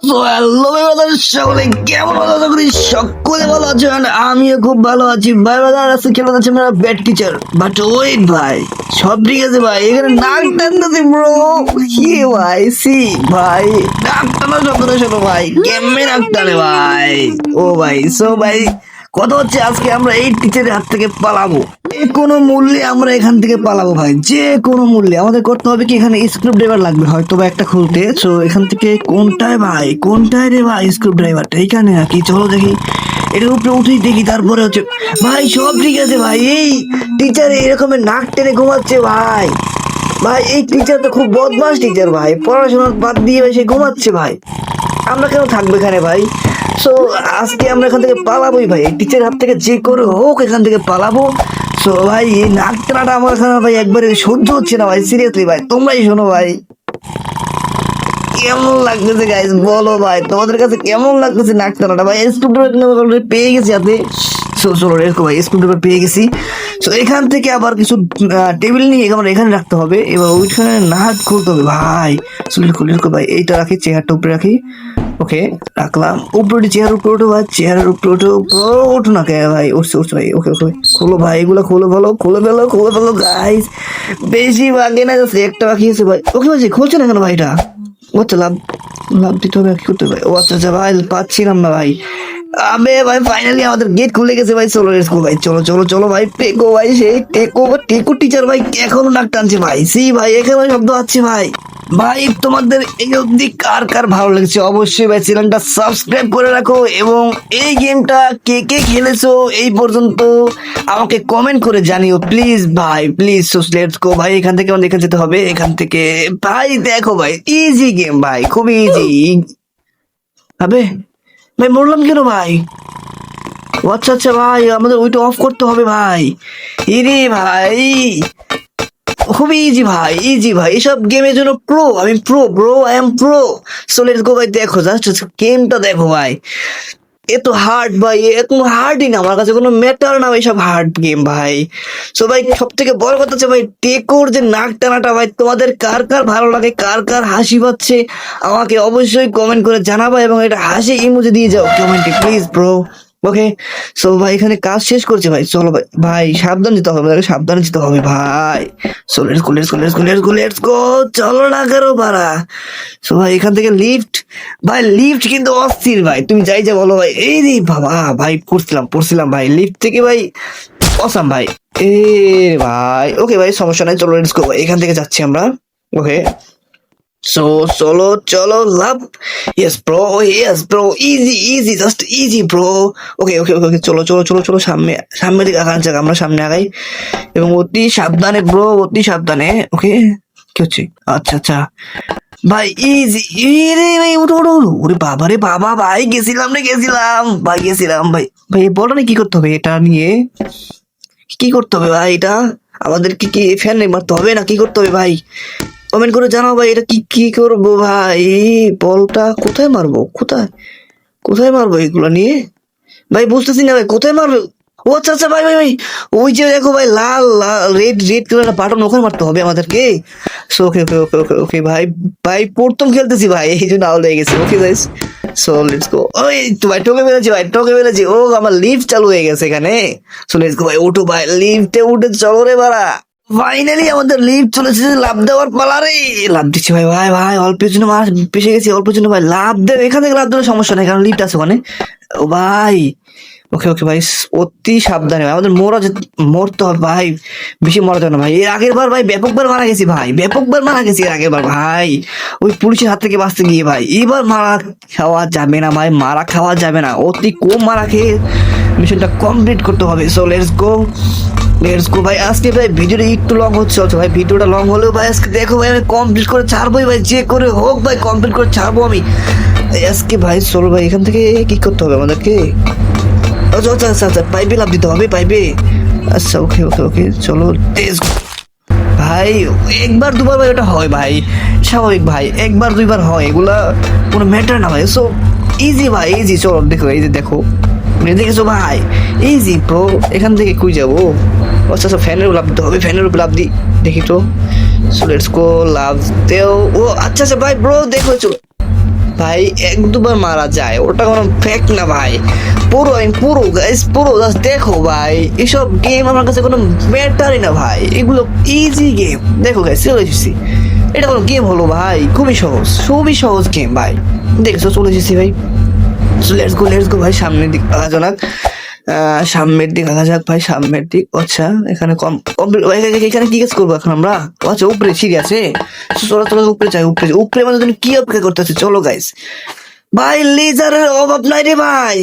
তো hello brother, সকলে কেমন আছো? আশা করি সকলে ভালো আছেন। আমিও খুব ভালো আছি ভাই। ব্রাদার আজকে খেলা যাচ্ছে আমরা ব্যাট টিচার, বাট ওয়েট ভাই, সব ঠিক আছে ভাই। এখানে নাক টানতেছি ব্রো। কি ভাই, সি ভাই, নাক টানা শব্দটা শোনো ভাই, কেমনে নাক টানে ভাই। ও ভাই, সো ভাই কথা হচ্ছে আজকে আমরা এই টিচারের হাত থেকে পালাবো। যে কোনো মূল্যে আমরা এখান থেকে পালাবো ভাই, যে কোনো মূল্যে। আমাদের করতে হবে কি, এখানে স্ক্রু ড্রাইভার লাগবে হয়তো বা একটা খুলতে। সো এখান থেকে কোনটায় ভাই, কোনটায় রে ভাই স্ক্রু ড্রাইভারটা? এইখানে নাকি? চলো দেখি, এটার উপরে উঠেই দেখি। তারপরে হচ্ছে ভাই সব ঠিক আছে ভাই। এই টিচার এরকমের নাক টেনে ঘুমাচ্ছে ভাই। ভাই এই টিচার তো খুব বদমাস টিচার ভাই, পড়াশোনা বাদ দিয়ে ভাই সে ঘুমাচ্ছে ভাই। আমরা কেন থাকবো এখানে ভাই? সো আজকে আমরা এখান থেকে পালাবোই ভাই, টিচার হাত থেকে যে করে হোক এখান থেকে পালাবো। সো ভাই এই নাক টানাটা আমার এখানে ভাই একবারে সহ্য হচ্ছে না ভাই, সিরিয়াসলি ভাই। তোমরাই শোনো ভাই, কেমন লাগতেছে গাইস বলো ভাই, তোমাদের কাছে কেমন লাগতেছে নাক টানাটা ভাই? স্ক্রুড্রাইভার পেয়ে গেছি হাতে। সো চলো রেখো ভাই, স্ক্রুড্রাইভার পেয়ে গেছি। সো এখান থেকে আবার কিছু টেবিল নিয়ে আমরা এখানে রাখতে হবে। এবার ওইখানে নাট খুলতে হবে ভাই। চলো খুলে রেখো ভাই, এইটা রাখি, চেয়ারটা উপরে রাখি। ওকে, রাখলাম উপরে। চেয়ার উপরে ওঠো ভাই, চেয়ারের উপরে ওঠো। ওঠো না কে ভাই? উঠছে উঠছে ভাই। ওকে ওকে, খোলো ভাই, এগুলো খোলো, ভালো খুলে ফেলো, খুলে ফেলো গাইস। বেশি বাকি না, জাস্ট একটা বাকি আছে ভাই। ওকে ভাই, খুলছে না কেন ভাই এটা? ও আচ্ছা, লাভ লাভ দিতে হবে, কি করতে হবে ভাই? ও আচ্ছা আচ্ছা ভাই, পাচ্ছিলাম না ভাই। আবে ভাই ফাইনালি আমাদের গেট খুলে গেছে ভাই। চলো লেটস গো ভাই, চলো চলো চলো ভাই। টেকো ভাই, সেই টেকো টেকো টিচার ভাই এখনো নাক টানছে ভাই। সি ভাই, এখানে শব্দ আছে ভাই। ভাই তোমাদের এই অবধি কার কার ভালো লেগেছে অবশ্যই ভাই চ্যানেলটা সাবস্ক্রাইব করে রাখো, এবং এই গেমটা কে কে খেলেছো এই পর্যন্ত আমাকে কমেন্ট করে জানিও প্লিজ ভাই, প্লিজ। সো লেটস গো ভাই, এখান থেকে আমাদের এখানে যেতে হবে। এখান থেকে ভাই দেখো ভাই, ইজি গেম ভাই, খুবই ইজি। আবে ভাই মরলাম কেন ভাই? ও আচ্ছা আচ্ছা ভাই, আমাদের ওইটা অফ করতে হবে ভাই। ইরে ভাই, খুবই ইজি ভাই, ইজি ভাই। এসব গেমের জন্য প্রো, আমি pro bro, I am pro. So let's go ভাই, দেখো জাস্ট গেমটা দেখো ভাই। এত হার্ড ভাই, এত হার্ডই না, আমার কাছে কোনো ম্যাটার না এইসব হার্ড গেম ভাই। সো ভাই সব থেকে বড় কথা হচ্ছে ভাই, টেকোর যে নাক টানাটা ভাই, তোমাদের কার কার ভালো লাগে, কার কার হাসি পাচ্ছে আমাকে অবশ্যই কমেন্ট করে জানাবা, এবং এটা হাসি ইমোজি দিয়ে যাও কমেন্টে প্লিজ ব্রো। ওকে, সো ভাই এখানে কাজ শেষ করছে ভাই। চলো ভাই, ভাই সাবধান যেতে হবে, আমাদেরকে সাবধানে যেতে হবে ভাই। So let's go let's go let's go let's go let's go, চলো না করো পারা। সো ভাই এখান থেকে লিফট, ভাই লিফট কিন্তু অস্থির ভাই, তুমি যাই যা বলো ভাই। এই রে বাবা ভাই, পড়ছিলাম পড়ছিলাম ভাই লিফট থেকে ভাই, অসাম ভাই। এ ভাই ওকে ভাই, সমস্যা নাই, চলো লেটস গো ভাই, এখান থেকে যাচ্ছি আমরা। ওকে, সো চলো চলো লাভ। Yes bro, yes bro, easy easy, just easy bro. Okay okay okay okay, চলো চলো চলো চলো, সামনে সামনের দিকে আগান যাক, আমরা সামনে আগাই, এবং অতি সাবধানে ব্রো, অতি সাবধানে। ওকে, কি হচ্ছে? আচ্ছা আচ্ছা ভাই, ইজি। রে ভাই উঠো উঠো উঠো। ওরে বাবা রে বাবা ভাই, গেছিলাম রে গেছিলাম ভাই, গেছিলাম ভাই। ভাই বলো না কি করতে হবে এটা নিয়ে? কি করতে হবে ভাই এটা? আমাদের কি কি ফ্যান মারতে হবে না কি করতে হবে ভাই? কমেন্ট করে জানাও ভাই, এটা কি কি করবো ভাই? বলটা কোথায় মারবো, কোথায় কোথায় মারবো এগুলো নিয়ে? ভাই বুঝতেছি না ভাই, কোথায় মারবো? ও আচ্ছা আচ্ছা ভাই ভাই ভাই, ওই যে দেখো ভাই, লাল লাল রেড রেড কালার বাটন, ওখানে মারতে হবে আমাদেরকে। So okay okay okay okay ওকে ভাই, ভাই প্রথম খেলতেছি ভাই, এই জন্য আউট হয়ে গেছে। Okay guys, so let's go. ওই তো ভাই, টোকে ফেলেছি ভাই, টোকে ফেলেছি। ও আমার লিফট চালু হয়ে গেছে এখানে। সো লেটস গো ভাই, উঠো ভাই, লিফটে উঠে চলো রে বাড়া। ফাইনালি আমাদের লিফট চলেছে, লাভ দেওয়ার পালা রে। লাভ দিচ্ছি ভাই, ভাই ভাই অল্পের জন্য মার পেছে গেছি, অল্পের জন্য ভাই লাভ দেবে। এখান থেকে লাভ দেওয়ার সমস্যা নেই, কারণ লিফট আছে ওখানে। ও ভাই, ওকে ওকে ভাই, অতি সাবধানে ভাই, আমাদের মরতে হবে ভাই, বেশি মরা যাবে না ভাই। এর আগের বার ভাই ব্যাপকবার মারা গেছি ভাই, ব্যাপকবার মারা গেছি এর আগের বার ভাই, ওই পুলিশের হাত থেকে বাঁচতে গিয়ে ভাই। এবার মারা খাওয়া যাবে না ভাই, মারা খাওয়া যাবে না, অতি কম মারা খেয়ে মিশনটা কমপ্লিট করতে হবে। So let's go, let's go ভাই। আজকে ভাই ভিডিওটা একটু লং হচ্ছে ভাই, ভিডিওটা লং হলেও ভাই আজকে দেখো ভাই, আমি কমপ্লিট করে ছাড়বোই ভাই, যে করে হোক ভাই কমপ্লিট করে ছাড়বো আমি আজকে ভাই। চলো ভাই, এখান থেকে কি করতে হবে আমাদেরকে? আচ্ছা আচ্ছা আচ্ছা আচ্ছা, পাইপে লাভ দিতে হবে, পাইপে। আচ্ছা ওকে ওকে ওকে, চলো ভাই। একবার দুবার ভাই ওটা হয় ভাই, স্বাভাবিক ভাই, একবার দুইবার হয়, এগুলা কোনো ম্যাটার না ভাই। সো ইজি ভাই, ইজি। চলো দেখো, এই যে দেখো, দেখেছো ভাই, ইজি প্রো। এখান থেকে কই যাবো? আচ্ছা আচ্ছা, ফ্যানের উপর লাভ দিতে হবে, ফ্যানের উপর লাভ দিই, দেখি তো। সো লেটস গো, লাভ দেও। ও আচ্ছা আচ্ছা ভাই ব্রো, দেখো চলো। ভাই এক দুবার মারা যায়, ওটা কোনো ফ্যাক্ট না ভাই। পুরো আমি পুরো গাইস পুরো জাস্ট দেখো ভাই, এসব গেম আমার কাছে কোনো ম্যাটারই না ভাই, এগুলো ইজি গেম। দেখো গাইস চলে এসেছি, এটা কোনো গেম হলো ভাই? খুবই সহজ, খুবই সহজ গেম ভাই। দেখছো চলে এসেছি ভাই। লেটস গো ভাই, সামনের দিক আগা যাক, সামনের দিক আগা যাক ভাই, সামনের দিক। আচ্ছা এখানে এখানে কি কাজ করবো এখন আমরা? আচ্ছা উপরে সিঁড়ি আছে, চলো চলো উপরে যাই। উপরে উপরে মানে তুমি কি অপেক্ষা করতেছো? চলো গাইস। ভাই লেজারের অভাব নাই রে ভাই।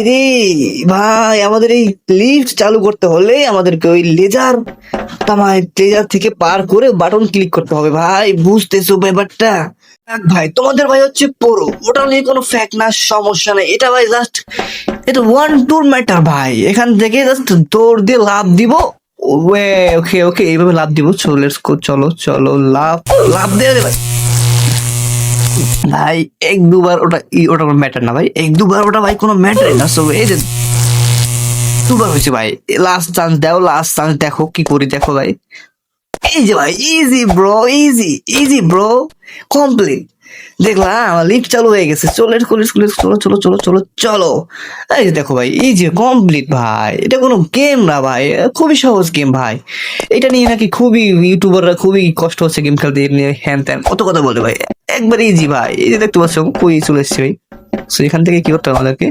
রে ভাই, আমাদের এই লিফট চালু করতে হলে আমাদেরকে ওই লেজার তামায় লেজার থেকে পার করে বাটন ক্লিক করতে হবে ভাই, বুঝতেছো ব্যাপারটা? দেখ ভাই তোমাদের ভাই হচ্ছে পুরো, ওটা নিয়ে কোনো ফ্যাক্ট না, সমস্যা নেই। এটা ভাই জাস্ট এটা ওয়ান টুর ম্যাটার ভাই। এখান থেকে জাস্ট দৌড় দিয়ে লাভ দিব। ওয়ে ওকে ওকে, এইভাবে লাভ দিব। চলো লেটস গো, চলো চলো লাভ লাভ দিয়ে দে ভাই। ভাই এক দুবার ওটা ওটা কোনো ম্যাটার না ভাই, এক দুবার ওটা ভাই কোনো ম্যাটারই না। সো এই যে দুবার হয়েছে ভাই, লাস্ট চান্স দাও, লাস্ট চান্স দেখো কি করি, দেখো ভাই। এই যে ভাই easy bro, easy easy bro, complete. দেখলাম আমার লিফট চালু হয়ে গেছে। চলো চলো চলো চলো চলো চলো। এই যে দেখো ভাই, এই যে কমপ্লিট ভাই। এটা কোনো গেম না ভাই, খুবই সহজ গেম ভাই। এটা নিয়ে নাকি খুবই ইউটিউবাররা খুবই কষ্ট হচ্ছে গেম খেলতে, এর নিয়ে হ্যান ত্যান কত কথা বলে ভাই। একবার ইজি ভাই, এই যে দেখতে পাচ্ছ কই চলে এসছে ভাই। সো এখান থেকে কি করতে হবে আমাদেরকে?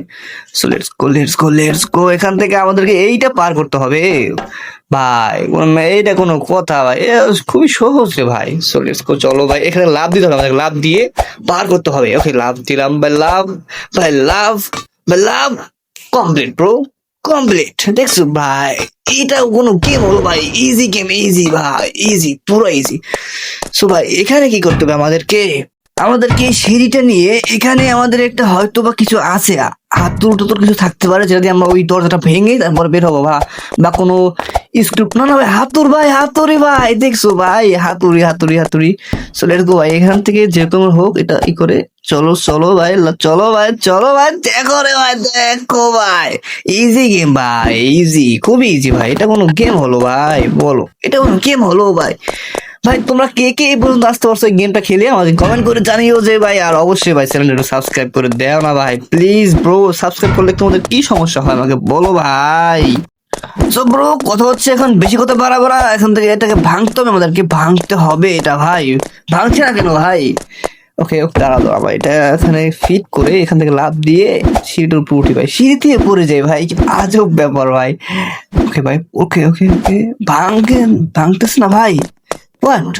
সো লেটস গো, এখান থেকে আমাদেরকে এইটা পার করতে হবে ভাই। এইটা কোনো কথা ভাই, খুবই সহজ রে ভাই। সো লেটস গো, চলো ভাই। এখানে লাভ দিতে হবে আমাদের, লাভ দিয়ে পার করতে হবে। ওকে লাভ দিলাম ভাই, লাভ ভাই, লাভ ভাই, লাভ কমপ্লিট ব্রো, কমপ্লিট। দেখছো ভাই, এটা কোনো গেম হলো ভাই? ইজি গেম, ইজি ভাই, ইজি, পুরো ইজি। সো ভাই এখানে কি করতে হবে আমাদেরকে? আমাদেরকে এই সিঁড়িটা নিয়ে এখানে আমাদের একটা হয়তো বা কিছু আছে, হাতুড় টাতুর কিছু থাকতে পারে, যেটা দিয়ে আমরা ওই দরজাটা ভেঙে তারপর বের হবো। বা কোনো স্ক্রিপ্ট না না ভাই, হাতুড় ভাই, হাতুড়ি ভাই, দেখছো ভাই, হাতুড়ি হাতুড়ি হাতুড়ি। চলো লেটস গো ভাই, এখান থেকে যে কোনো হোক এটা ই করে চলো চলো ভাই, চলো ভাই, চলো ভাই, দেখো রে ভাই, দেখো ভাই, ইজি গেম ভাই, ইজি, খুবই ইজি ভাই। এটা কোনো গেম হলো ভাই? বলো এটা কোনো গেম হলো ভাই? ভাই তোমরা কে কে এই পর্যন্ত আসতে পারছো এই গেমটা খেলে আমাদের কমেন্ট করে জানিও যে ভাই। আর অবশ্যই ভাই চ্যানেলটা সাবস্ক্রাইব করে দাও না ভাই, প্লিজ ব্রো। সাবস্ক্রাইব করলে তোমাদের কি সমস্যা হয় আমাকে বলো ভাই। সো ব্রো কথা হচ্ছে এখন বেশি কথা বাড়া, এখন থেকে এটাকে ভাঙতে হবে, আমাদেরকে ভাঙতে হবে এটা ভাই। ভাঙছে না কেন ভাই? ওকে ওকে, দাঁড়াও ভাই, এটা এখানে ফিট করে এখান থেকে লাফ দিয়ে সিঁড়িটার উপর উঠি ভাই, সিঁড়ি থেকে পড়ে যায় ভাই, কি আজব ব্যাপার ভাই। ওকে ভাই, ওকে ওকে ওকে, ভাঙতেছ না ভাই? হোয়াট?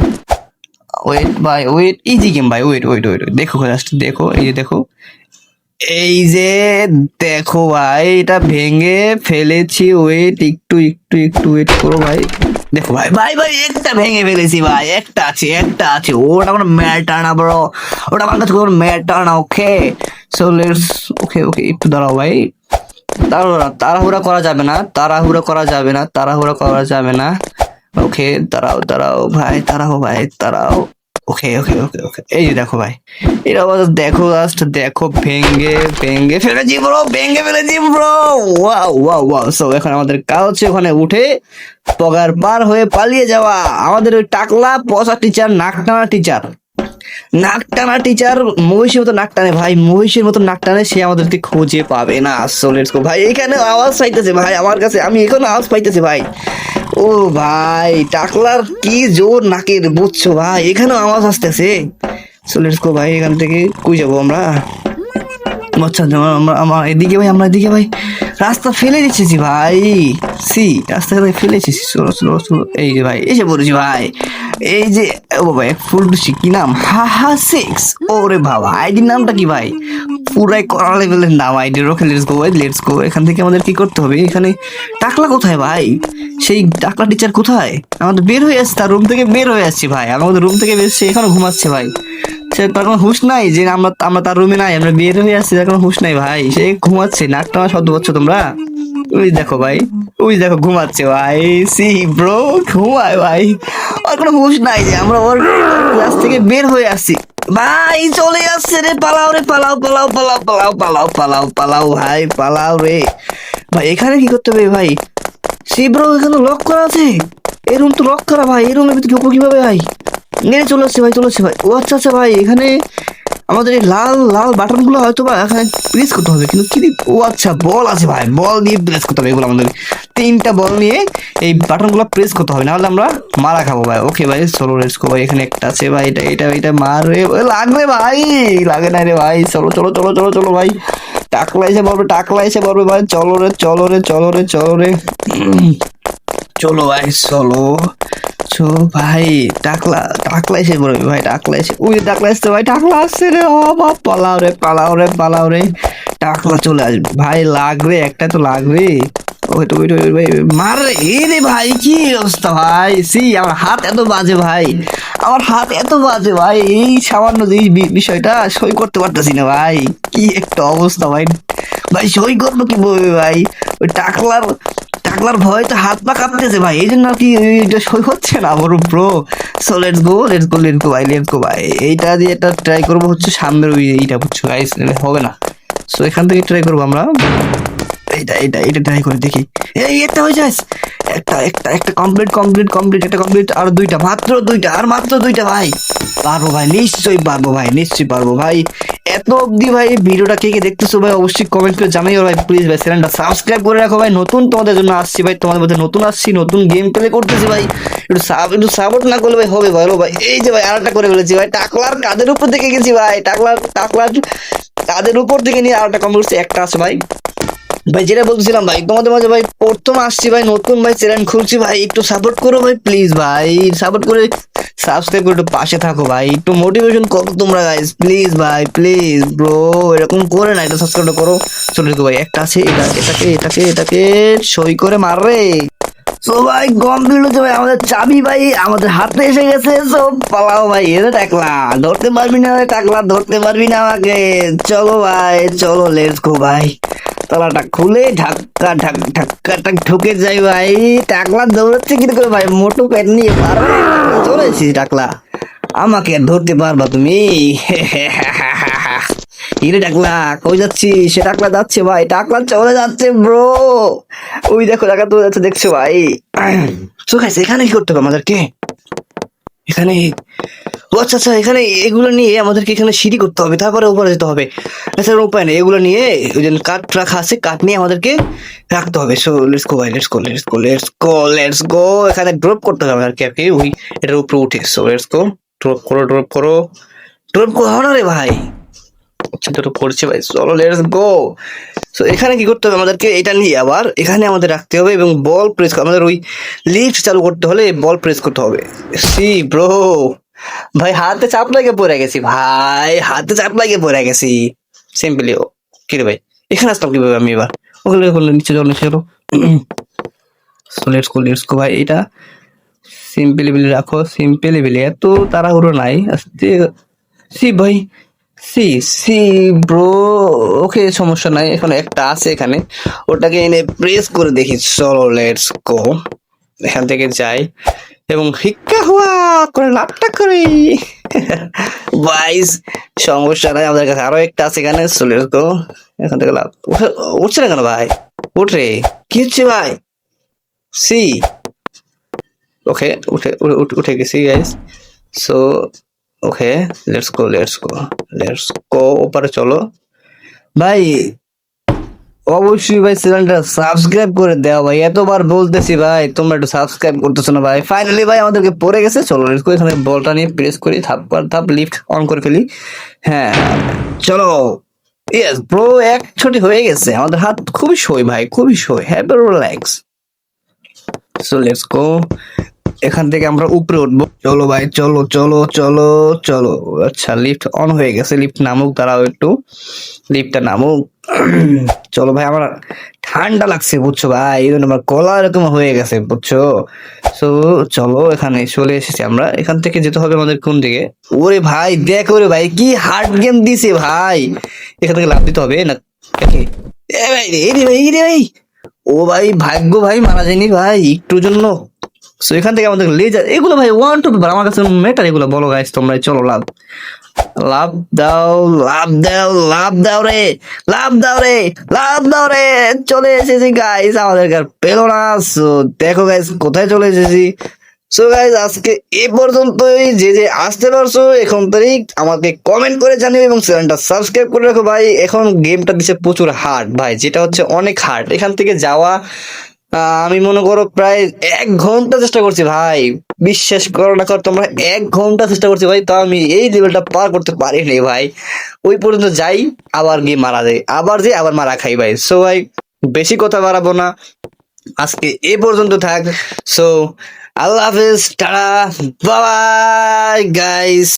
ওয়েট ভাই, ওয়েট, ইজি গেম ভাই, ওয়েট ওয়েট ওয়েট, দেখো জাস্ট দেখো, এই যে দেখো, এই যে দেখো ভাই, এটা ভেঙে ফেলেছি। ওয়েট একটু একটু একটু ওয়েট করো ভাই। দেখো ভাই ভাই ভাই, একটা ভেঙে ফেলেছি ভাই, একটা আছে, একটা আছে। ওটা কোনো ম্যাটার না ব্রো, ওটা আমার কাছে কোনো ম্যাটার না। ওকে সো লেটস, ওকে ওকে, একটু দাঁড়াও ভাই, তাড়াহুড়া করা যাবে না, তাড়াহুড়া করা যাবে না, তাড়াহুড়া করা যাবে না। ওকে দাঁড়াও দাঁড়াও ভাই, দাঁড়াও ভাই, দাঁড়াও। ওকে ওকে ওকে ওকে, এই যে দেখো ভাই, এটা দেখো জাস্ট দেখো, ভেঙে ভেঙে ফেলেছি ব্রো, ভেঙে ফেলেছি bro. Wow wow wow. So এখন আমাদের কাজ হচ্ছে ওখানে উঠে পগার পার হয়ে পালিয়ে যাওয়া। আমাদের ওই টাকলা পচা টিচার, নাকটানা টিচার, নাকটানা টিচার মহিষের মতো নাক টানে ভাই, মহিষের মতো নাক টানে, সে আমাদেরকে খুঁজে পাবে না। সো লেটস গো ভাই, এখানে আওয়াজ পাইতেছে ভাই আমার কাছে, আমি এখানে আওয়াজ পাইতেছি ভাই। ও ভাই, টাকলার কি জোর নাকের, বুঝছো ভাই, এখানেও আওয়াজ আসতেছে। সো লেটস গো ভাই, এখান থেকে কই যাবো আমরা? আচ্ছা আমরা এদিকে ভাই, আমরা এদিকে ভাই, রাস্তা ফেলে দিচ্ছি ভাই। সি রাস্তা ফেলে দিচ্ছি। চলো চলো চলো, এই যে ভাই এসে পড়েছি ভাই। এই যে ও ভাই, ফুল টুসি, কি নাম? হা 6। ওরে বাবা, আইডির নামটা কি ভাই? পুরাই কড়া লেভেলের নাম আইডি। ওকে লেটস গো ভাই, লেটস গো। এখান থেকে আমাদের কি করতে হবে? এখানে টাকলা কোথায় ভাই? সেই টাকলা টিচার কোথায়? আমাদের বের হয়ে আসছে, তার রুম থেকে বের হয়ে আসছি ভাই, আমাদের রুম থেকে বের, সে এখনো ঘুমাচ্ছে ভাই। সে তার কোনো হুঁশ নাই যে আমরা আমরা তার রুমে নাই, আমরা বের হয়ে আসছি, তার কোনো হুঁশ নাই ভাই, সে ঘুমাচ্ছে। নাকটা শব্দ পাচ্ছ তোমরা? ওই দেখো ভাই, ওই দেখো ঘুমাচ্ছে ভাই। সি ব্রো, ঘুমায় ভাই, আর কোনো হুঁশ নাই যে আমরা ওর ক্লাস থেকে বের হয়ে আসছি ভাই। চলে আসছে রে, পালাও রে, পালাও পালাও পালাও পালাও পালাও পালাও পালাও ভাই, পালাও রে ভাই। এখানে কি করতে হবে ভাই? সি ব্রো, এখানে লক করা আছে, এই রুম তো লক করা ভাই, এই রুমের ভিতরে ঢুকবো কিভাবে ভাই? নিয়ে চলে আসছে ভাই, চলে আসছে ভাই। ও আচ্ছা আচ্ছা ভাই, এখানে আমাদের এই লাল লাল বাটন গুলো হয়তো বা এখানে প্রেস করতে হবে, কিন্তু কি ও আচ্ছা বল আছে ভাই, বল দিয়ে প্রেস করতে হবে এগুলো আমাদের। 3টা বল নিয়ে এই বাটন গুলো প্রেস করতে হবে, নাহলে আমরা মারা খাবো ভাই। ওকে ভাই চলো লেটস গো ভাই, এখানে একটা আছে ভাই, এটা এটা এটা মারে লাগবে ভাই, লাগে না রে ভাই, চলো চলো চলো চলো চলো ভাই, টাকলা এসে পড়বে, টাকলা এসে পড়বে ভাই, চলো রে চলো রে চলো রে চলো রে, চলো ভাই চলো, চো ভাই, টাকলা টাকলা এসে পড়বে ভাই, টাকলা এসে, ওই টাকলা আসছে ভাই, টাকলা আসছে রে, ও বাপ, পালাও রে পালাও রে পালাও রে, টাকলা চলে আসবে ভাই, লাগবে একটা তো লাগবে। ওই তো ওই তো ভাই মার রে, এ রে ভাই কি অবস্থা ভাই, আমার হাত এত বাজে ভাই, আমার হাত এত বাজে ভাই, এই সামান্য যে এই বিষয়টা সই করতে পারতেছি না ভাই, কি একটা অবস্থা ভাই, ভাই সই করবো কি বলবে ভাই, ওই টাকলার টাকলার ভয় তো হাত পা কাঁপতেছে ভাই, এই জন্য আর কি এটা সই হচ্ছে না আমার bro. So let's go let's go let's go ভাই, লেটস গো ভাই, এইটা দিয়ে একটা ট্রাই করবো হচ্ছে সামনের ওই এইটা, বুঝছো গাইস, হবে না। সো এখান থেকে ট্রাই করবো আমরা, এইটা এইটা এটা ট্রাই করে দেখি, এই একটা হয়ে যায়, একটা একটা একটা কমপ্লিট কমপ্লিট কমপ্লিট, একটা কমপ্লিট, আর দুইটা, মাত্র দুইটা, আর মাত্র দুইটা ভাই, পারবো ভাই, নিশ্চয়ই পারবো ভাই, নিশ্চয়ই পারবো ভাই। এত অবধি ভাই ভিডিওটা কে কে দেখতেছো ভাই অবশ্যই কমেন্ট করে জানাইও ভাই, প্লিজ ভাই চ্যানেলটা সাবস্ক্রাইব করে রাখো ভাই, নতুন তোমাদের জন্য আসছি ভাই, তোমাদের মধ্যে নতুন আসছি, নতুন গেম প্লে করতেছি ভাই, একটু সাপোর্ট না করলে ভাই হবে ভালো ভাই। এই যে ভাই আরেকটা করে ফেলেছি ভাই, টাকলার কাদের উপর থেকে গেছি ভাই, টাকলার টাকলার কাদের উপর থেকে নিয়ে আরেকটা কম করছি, একটা আছে ভাই। ভাই যেটা বলছিলাম ভাই, তোমাদের মাঝে ভাই প্রথম আসছি ভাই, নতুন ভাই চ্যানেল খুলছি ভাই, একটু সাপোর্ট করো ভাই প্লিজ ভাই, সাপোর্ট করে সাবস্ক্রাইব করে একটু পাশে থাকো ভাই, একটু মোটিভেশন করো তোমরা গাইস, প্লিজ ভাই প্লিজ ব্রো, এরকম করে না, এটা সাবস্ক্রাইব করো। চলে গো ভাই, একটা আছে, এটা এটাকে এটাকে এটাকে সই করে মার রে। সো ভাই কমপ্লিট হচ্ছে ভাই, আমাদের চাবি ভাই আমাদের হাতে এসে গেছে, সব পালাও ভাই, এটা টাকলা ধরতে পারবি না, টাকলা ধরতে পারবি না আমাকে, চলো ভাই চলো লেটস গো ভাই, তালাটা খুলে ধাক্কা ধাক ধাক্কা টাক ঢুকে যাই ভাই, টাকলা দৌড়াচ্ছে কিন্তু করে ভাই, মোটু পেট নিয়ে পারবে, চলে এসেছিস টাকলা, আমাকে আর ধরতে পারবা তুমি? হিরে টাকলা কই যাচ্ছি, সে টাকলা যাচ্ছে ভাই, টাকলা চলে যাচ্ছে ব্রো, ওই দেখো টাকা চলে যাচ্ছে দেখছো ভাই। তো গাইস এখানে কি করতে হবে আমাদেরকে, এখানে, ও আচ্ছা আচ্ছা, এখানে এগুলো নিয়ে আমাদেরকে এখানে সিঁড়ি করতে হবে, তারপরে উপরে যেতে হবে, এছাড়া উপায় নেই, এগুলো নিয়ে ওই যে কাঠ রাখা আছে, কাঠ নিয়ে আমাদেরকে রাখতে হবে। সো লেটস গো ভাই, let's go let's go let's go let's go, এখানে ড্রপ করতে হবে আমাদেরকে আর কি, ওই এটার উপরে উঠে, সো লেটস গো, ড্রপ করো ড্রপ করো ড্রপ করো না রে ভাই, চিন্তাটা পড়ছে ভাই, চলো লেটস গো। সো এখানে কি করতে হবে আমাদেরকে, এটা নিয়ে আবার এখানে আমাদের রাখতে হবে, এবং বল প্রেস, আমাদের ওই লিফট চালু করতে হলে বল প্রেস করতে হবে। সি ব্রো, ভাই হাতে চাপ লাগে পড়ে গেছি ভাই, হাতে চাপ লাগে পড়ে গেছি সিম্পলি। ও কি রে ভাই, এখানে আসলাম কিভাবে আমি এবার, ওগুলো করলে নিচে চলো নিচে চলো। সো লেটস গো ভাই, এটা সিম্পলি বিলি রাখো, সিম্পলি বিলি, এত তাড়াহুড়ো নাই, আস্তে, সি ভাই, সি সি ব্রো, ওকে সমস্যা নাই, এখন একটা আছে এখানে, ওটাকে এনে প্রেস করে দেখি, চলো লেটস গো, এখান থেকে যাই এবং হিক্কা হুয়া করে লাভটা করি। বাইস সমস্যা নাই, আমাদের কাছে আরো একটা আছে এখানে, চলো লেটস গো, এখান থেকে লাভ, উঠছে না কেন ভাই, উঠে কি হচ্ছে ভাই, সি, ওকে উঠে উঠে উঠে গেছি guys. So okay let's go let's go let's go, ওপারে চলো ভাই, অবশ্যই ভাই চ্যানেলটা সাবস্ক্রাইব করে দেওয়া ভাই, এতবার বলতেছি ভাই, তোমরা একটু সাবস্ক্রাইব করতেছো না ভাই। ফাইনালি ভাই আমাদেরকে পড়ে গেছে, চলো লেটস গো, এখানে বলটা নিয়ে প্রেস করি, ধাপ পর ধাপ লিফট অন করে ফেলি, হ্যাঁ চলো, ইয়েস ব্রো, এক ছুটি হয়ে গেছে, আমাদের হাত খুবই সই ভাই, খুবই সই, have a relax. So let's go, এখান থেকে আমরা উপরে উঠবো, চলো ভাই চলো চলো চলো চলো, আচ্ছা লিফট অন হয়ে গেছে, লিফট নামুক, দাঁড়াও একটু, লিফটটা নামুক। চলো ভাই, আমার ঠান্ডা লাগছে বুঝছো ভাই, এই জন্য আমার গলা এরকম হয়ে গেছে বুঝছো। সো চলো, এখানে চলে এসেছি আমরা, এখান থেকে যেতে হবে আমাদের কোন দিকে, ওরে ভাই দেখো রে ভাই, কি হার্ড গেম দিছে ভাই, এখান থেকে লাভ দিতে হবে না, এ ভাই রে ভাই রে ভাই, ও ভাই ভাগ্য ভাই মারা যায়নি ভাই একটুর জন্য। সো এখান থেকে আমাদের লেজার, এগুলো ভাই ওয়ান টু পেপার আমার কাছে মেটার, এগুলো বলো গাইস তোমরা, চলো লাভ, লাভ দাও লাভ দাও লাভ দাও রে, লাভ দাও রে, লাভ দাও রে, চলে এসেছি গাইস, আমাদের আর পেলো না। সো দেখো গাইস কোথায় চলে এসেছি, সো গাইজ আজকে এ পর্যন্তই। যে যে আসতে পারছো এখন তারিখ আমাকে কমেন্ট করে জানিও এবং চ্যানেলটা সাবস্ক্রাইব করে রাখো ভাই। এখন গেমটা দিচ্ছে প্রচুর হার্ড ভাই, যেটা হচ্ছে অনেক হার্ড। এখান থেকে যাওয়া আমি মনে করো প্রায় 1 ঘন্টা চেষ্টা করছি ভাই। বিশ্বাস করো না করো তোমরা, 1 ঘন্টা চেষ্টা করছি ভাই, তাও আমি এই লেভেলটা পার করতে পারিনি ভাই। ওই পর্যন্ত যাই, আবার গিয়ে মারা যাই, আবার যাই, আবার মারা খাই ভাই। সো ভাই বেশি কথা বাড়াবো না, আজকে এ পর্যন্ত থাক। সো আল্লাহ হাফেজ, টাটা, বাই গাইস।